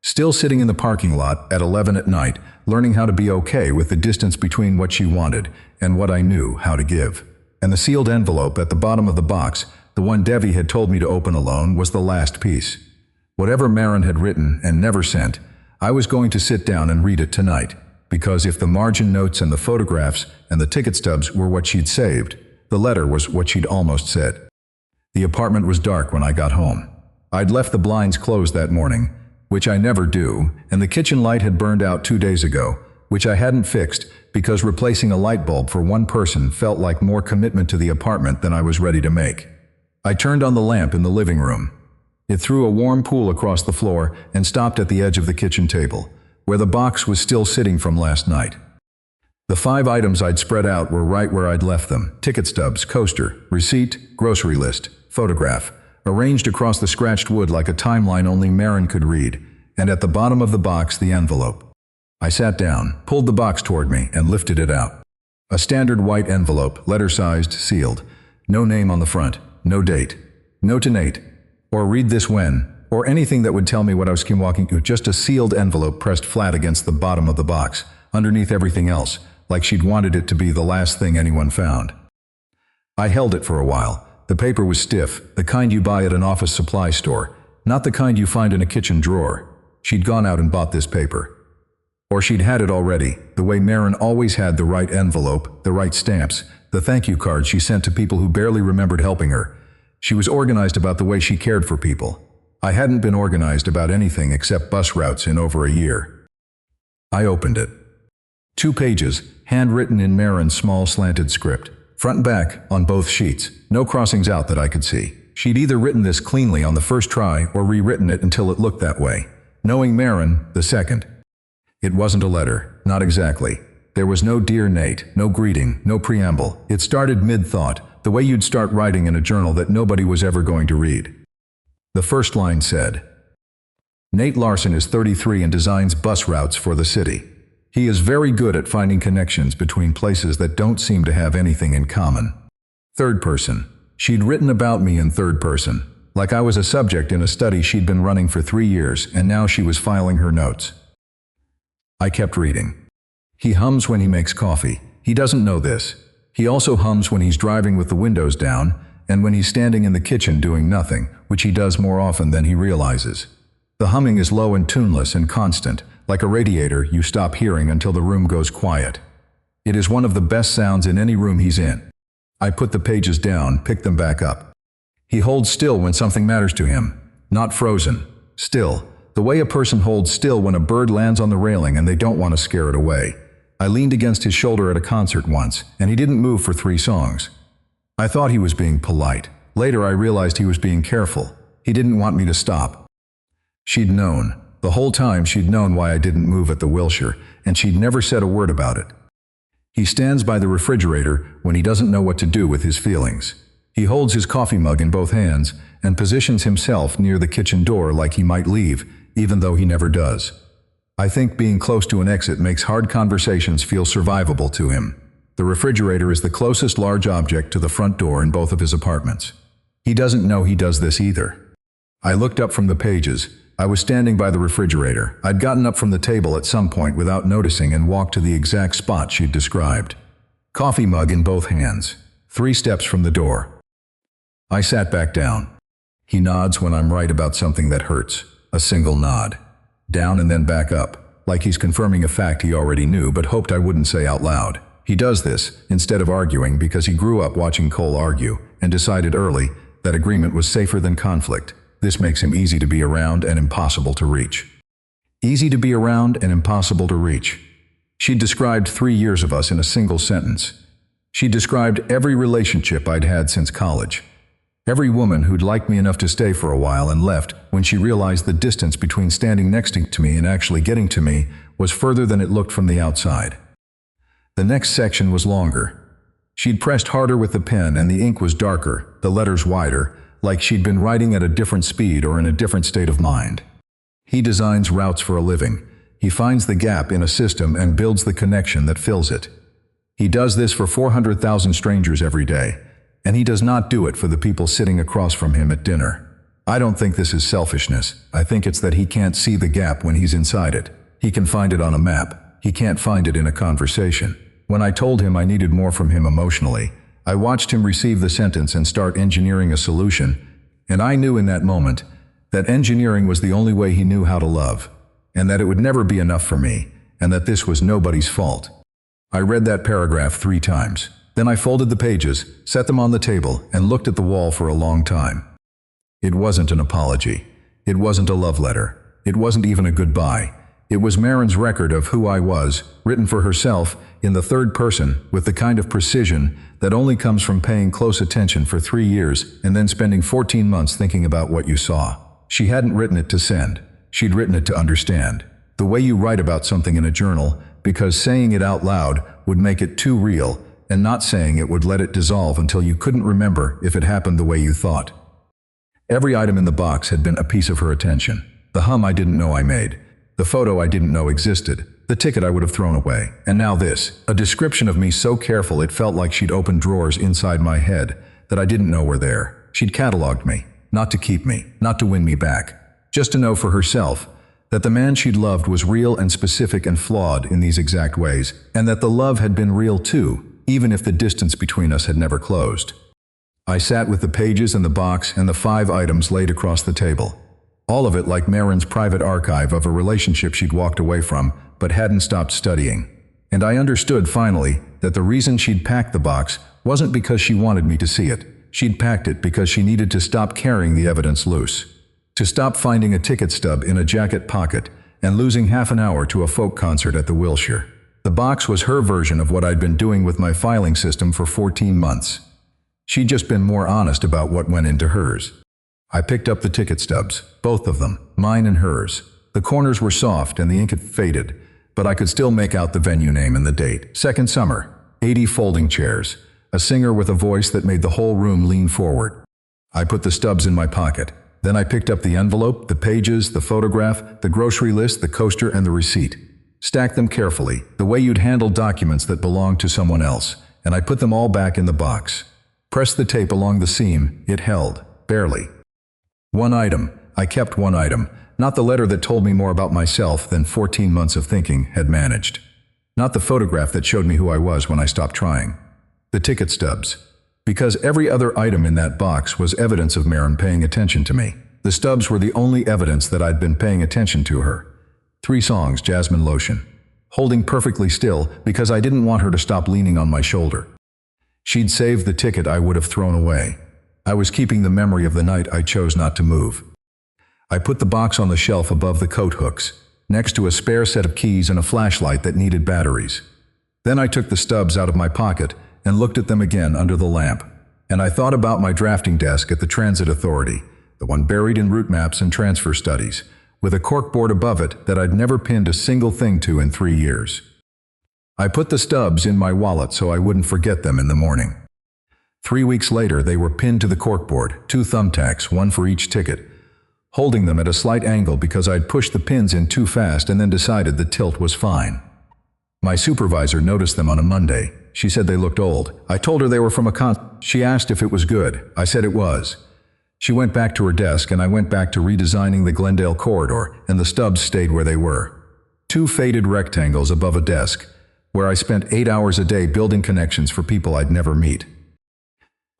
Still sitting in the parking lot at 11 at night, learning how to be okay with the distance between what she wanted and what I knew how to give. And the sealed envelope at the bottom of the box, the one Devi had told me to open alone, was the last piece. Whatever Marin had written and never sent, I was going to sit down and read it tonight, because if the margin notes and the photographs and the ticket stubs were what she'd saved, the letter was what she'd almost said. The apartment was dark when I got home. I'd left the blinds closed that morning, which I never do, and the kitchen light had burned out 2 days ago, which I hadn't fixed because replacing a light bulb for one person felt like more commitment to the apartment than I was ready to make. I turned on the lamp in the living room. It threw a warm pool across the floor and stopped at the edge of the kitchen table, where the box was still sitting from last night. The 5 items I'd spread out were right where I'd left them: ticket stubs, coaster, receipt, grocery list, photograph, arranged across the scratched wood like a timeline only Marin could read, and at the bottom of the box the envelope. I sat down, pulled the box toward me, and lifted it out. A standard white envelope, letter-sized, sealed. No name on the front, no date, no to Nate, or read this when, or anything that would tell me what I was walking to, just a sealed envelope pressed flat against the bottom of the box, underneath everything else, like she'd wanted it to be the last thing anyone found. I held it for a while. The paper was stiff, the kind you buy at an office supply store, not the kind you find in a kitchen drawer. She'd gone out and bought this paper. Or she'd had it already, the way Marin always had the right envelope, the right stamps, the thank you cards she sent to people who barely remembered helping her. She was organized about the way she cared for people. I hadn't been organized about anything except bus routes in over a year. I opened it. 2 pages, handwritten in Marin's small slanted script. Front and back, on both sheets. No crossings out that I could see. She'd either written this cleanly on the first try or rewritten it until it looked that way. Knowing Marin, the second. It wasn't a letter, not exactly. There was no "Dear Nate," no greeting, no preamble. It started mid-thought, the way you'd start writing in a journal that nobody was ever going to read. The first line said, Nate Larson is 33 and designs bus routes for the city. He is very good at finding connections between places that don't seem to have anything in common. Third person. She'd written about me in third person, like I was a subject in a study she'd been running for 3 years, and now she was filing her notes. I kept reading. He hums when he makes coffee. He doesn't know this. He also hums when he's driving with the windows down, and when he's standing in the kitchen doing nothing, which he does more often than he realizes. The humming is low and tuneless and constant, like a radiator you stop hearing until the room goes quiet. It is one of the best sounds in any room he's in. I put the pages down, picked them back up. He holds still when something matters to him, not frozen. Still, the way a person holds still when a bird lands on the railing and they don't want to scare it away. I leaned against his shoulder at a concert once, and he didn't move for 3 songs. I thought he was being polite. Later I realized he was being careful. He didn't want me to stop. She'd known. The whole time she'd known why I didn't move at the Wilshire, and she'd never said a word about it. He stands by the refrigerator when he doesn't know what to do with his feelings. He holds his coffee mug in both hands and positions himself near the kitchen door like he might leave, even though he never does. I think being close to an exit makes hard conversations feel survivable to him. The refrigerator is the closest large object to the front door in both of his apartments. He doesn't know he does this either. I looked up from the pages. I was standing by the refrigerator. I'd gotten up from the table at some point without noticing and walked to the exact spot she'd described. Coffee mug in both hands. 3 steps from the door. I sat back down. He nods when I'm right about something that hurts. A single nod. Down and then back up, like he's confirming a fact he already knew but hoped I wouldn't say out loud. He does this, instead of arguing, because he grew up watching Cole argue, and decided early that agreement was safer than conflict. This makes him easy to be around and impossible to reach. Easy to be around and impossible to reach. She described 3 years of us in a single sentence. She described every relationship I'd had since college. Every woman who'd liked me enough to stay for a while and left when she realized the distance between standing next to me and actually getting to me was further than it looked from the outside. The next section was longer. She'd pressed harder with the pen and the ink was darker, the letters wider, like she'd been writing at a different speed or in a different state of mind. He designs routes for a living. He finds the gap in a system and builds the connection that fills it. He does this for 400,000 strangers every day, and he does not do it for the people sitting across from him at dinner. I don't think this is selfishness. I think it's that he can't see the gap when he's inside it. He can find it on a map. He can't find it in a conversation. When I told him I needed more from him emotionally, I watched him receive the sentence and start engineering a solution, and I knew in that moment that engineering was the only way he knew how to love, and that it would never be enough for me, and that this was nobody's fault. I read that paragraph 3 times. Then I folded the pages, set them on the table, and looked at the wall for a long time. It wasn't an apology. It wasn't a love letter. It wasn't even a goodbye. It was Marin's record of who I was, written for herself, in the third person, with the kind of precision that only comes from paying close attention for 3 years and then spending 14 months thinking about what you saw. She hadn't written it to send. She'd written it to understand. The way you write about something in a journal, because saying it out loud would make it too real, and not saying it would let it dissolve until you couldn't remember if it happened the way you thought. Every item in the box had been a piece of her attention. The hum I didn't know I made. The photo I didn't know existed. The ticket I would have thrown away. And now this, a description of me so careful it felt like she'd opened drawers inside my head that I didn't know were there. She'd cataloged me, not to keep me, not to win me back, just to know for herself that the man she'd loved was real and specific and flawed in these exact ways, and that the love had been real too, even if the distance between us had never closed. I sat with the pages and the box and the 5 items laid across the table. All of it like Marin's private archive of a relationship she'd walked away from, but hadn't stopped studying. And I understood finally that the reason she'd packed the box wasn't because she wanted me to see it. She'd packed it because she needed to stop carrying the evidence loose. To stop finding a ticket stub in a jacket pocket and losing half an hour to a folk concert at the Wilshire. The box was her version of what I'd been doing with my filing system for 14 months. She'd just been more honest about what went into hers. I picked up the ticket stubs, both of them, mine and hers. The corners were soft and the ink had faded, but I could still make out the venue name and the date. Second summer, 80 folding chairs, a singer with a voice that made the whole room lean forward. I put the stubs in my pocket. Then I picked up the envelope, the pages, the photograph, the grocery list, the coaster, and the receipt. Stacked them carefully, the way you'd handle documents that belonged to someone else, and I put them all back in the box. Pressed the tape along the seam. It held. Barely. One item. I kept one item. Not the letter that told me more about myself than 14 months of thinking had managed. Not the photograph that showed me who I was when I stopped trying. The ticket stubs. Because every other item in that box was evidence of Maren paying attention to me. The stubs were the only evidence that I'd been paying attention to her. 3 songs, Jasmine Lotion. Holding perfectly still because I didn't want her to stop leaning on my shoulder. She'd saved the ticket I would have thrown away. I was keeping the memory of the night I chose not to move. I put the box on the shelf above the coat hooks, next to a spare set of keys and a flashlight that needed batteries. Then I took the stubs out of my pocket and looked at them again under the lamp. And I thought about my drafting desk at the Transit Authority, the one buried in route maps and transfer studies, with a corkboard above it that I'd never pinned a single thing to in 3 years. I put the stubs in my wallet so I wouldn't forget them in the morning. 3 weeks later, they were pinned to the corkboard, 2 thumbtacks, one for each ticket, holding them at a slight angle because I'd pushed the pins in too fast and then decided the tilt was fine. My supervisor noticed them on a Monday. She said they looked old. I told her they were from a She asked if it was good. I said it was. She went back to her desk and I went back to redesigning the Glendale corridor, and the stubs stayed where they were. 2 faded rectangles above a desk, where I spent 8 hours a day building connections for people I'd never meet.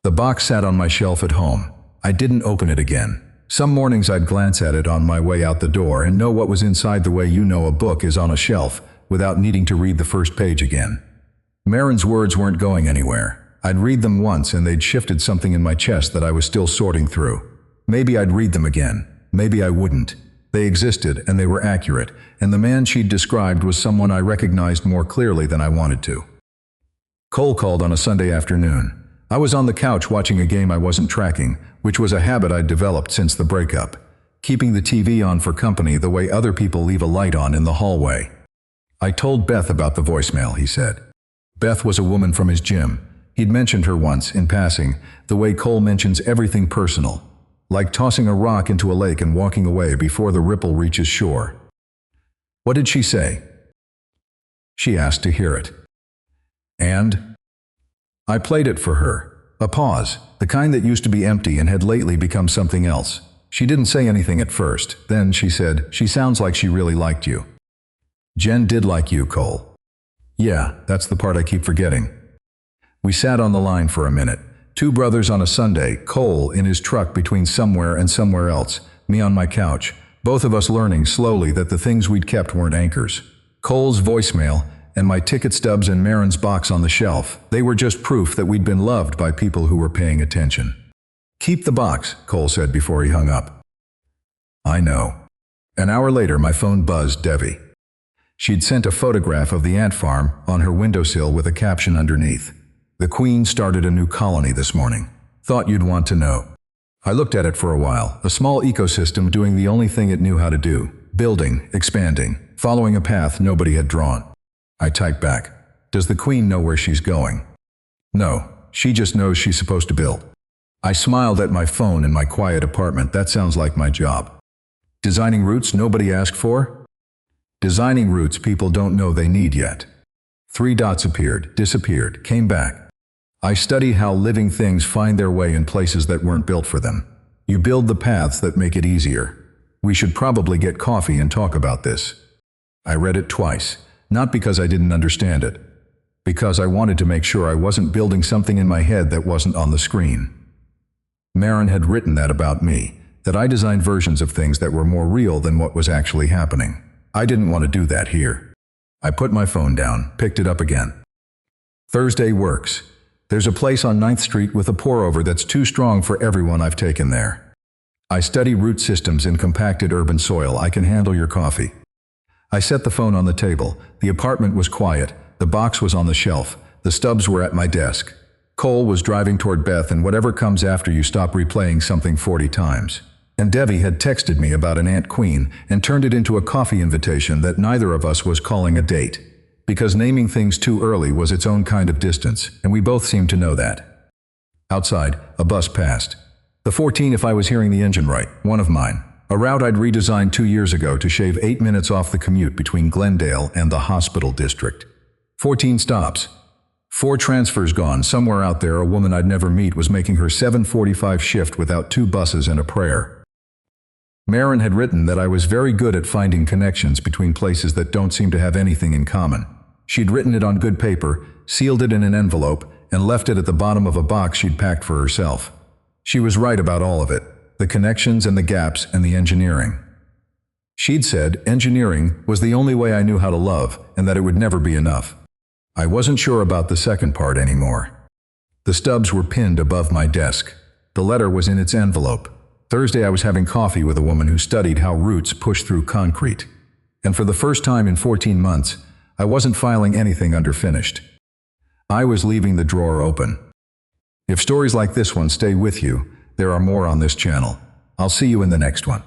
The box sat on my shelf at home. I didn't open it again. Some mornings I'd glance at it on my way out the door and know what was inside the way you know a book is on a shelf without needing to read the first page again. Maren's words weren't going anywhere. I'd read them once and they'd shifted something in my chest that I was still sorting through. Maybe I'd read them again. Maybe I wouldn't. They existed and they were accurate, and the man she'd described was someone I recognized more clearly than I wanted to. Cole called on a Sunday afternoon. I was on the couch watching a game I wasn't tracking, which was a habit I'd developed since the breakup. Keeping the TV on for company the way other people leave a light on in the hallway. I told Beth about the voicemail, he said. Beth was a woman from his gym. He'd mentioned her once, in passing, the way Cole mentions everything personal. Like tossing a rock into a lake and walking away before the ripple reaches shore. What did she say? She asked to hear it. And? I played it for her. A pause, the kind that used to be empty and had lately become something else. She didn't say anything at first. Then she said, "She sounds like she really liked you." Jen did like you, Cole. Yeah, that's the part I keep forgetting. We sat on the line for a minute. 2 brothers on a Sunday, Cole in his truck between somewhere and somewhere else, me on my couch, both of us learning slowly that the things we'd kept weren't anchors. Cole's voicemail and my ticket stubs and Maren's box on the shelf, they were just proof that we'd been loved by people who were paying attention. "Keep the box," Cole said before he hung up. I know. An hour later, my phone buzzed Devi. She'd sent a photograph of the ant farm on her windowsill with a caption underneath. "The Queen started a new colony this morning. Thought you'd want to know." I looked at it for a while, a small ecosystem doing the only thing it knew how to do. Building, expanding, following a path nobody had drawn. I typed back, "Does the Queen know where she's going?" "No, she just knows she's supposed to build." I smiled at my phone in my quiet apartment. That sounds like my job. Designing routes nobody asked for? Designing routes people don't know they need yet. 3 dots appeared, disappeared, came back. I study how living things find their way in places that weren't built for them. You build the paths that make it easier. We should probably get coffee and talk about this. I read it twice, not because I didn't understand it, because I wanted to make sure I wasn't building something in my head that wasn't on the screen. Maren had written that about me, that I designed versions of things that were more real than what was actually happening. I didn't want to do that here. I put my phone down, picked it up again. Thursday works. There's a place on 9th Street with a pour-over that's too strong for everyone I've taken there. I study root systems in compacted urban soil. I can handle your coffee. I set the phone on the table. The apartment was quiet. The box was on the shelf. The stubs were at my desk. Cole was driving toward Beth and whatever comes after you stop replaying something 40 times. And Devi had texted me about an Ant Queen and turned it into a coffee invitation that neither of us was calling a date. Because naming things too early was its own kind of distance, and we both seemed to know that. Outside, a bus passed. The 14 if I was hearing the engine right, one of mine. A route I'd redesigned 2 years ago to shave 8 minutes off the commute between Glendale and the hospital district. 14 stops. 4 transfers gone. Somewhere out there, a woman I'd never meet was making her 7:45 shift without 2 buses and a prayer. Marin had written that I was very good at finding connections between places that don't seem to have anything in common. She'd written it on good paper, sealed it in an envelope, and left it at the bottom of a box she'd packed for herself. She was right about all of it. The connections and the gaps and the engineering. She'd said engineering was the only way I knew how to love and that it would never be enough. I wasn't sure about the second part anymore. The stubs were pinned above my desk. The letter was in its envelope. Thursday I was having coffee with a woman who studied how roots push through concrete. And for the first time in 14 months, I wasn't filing anything under finished. I was leaving the drawer open. If stories like this one stay with you, there are more on this channel. I'll see you in the next one.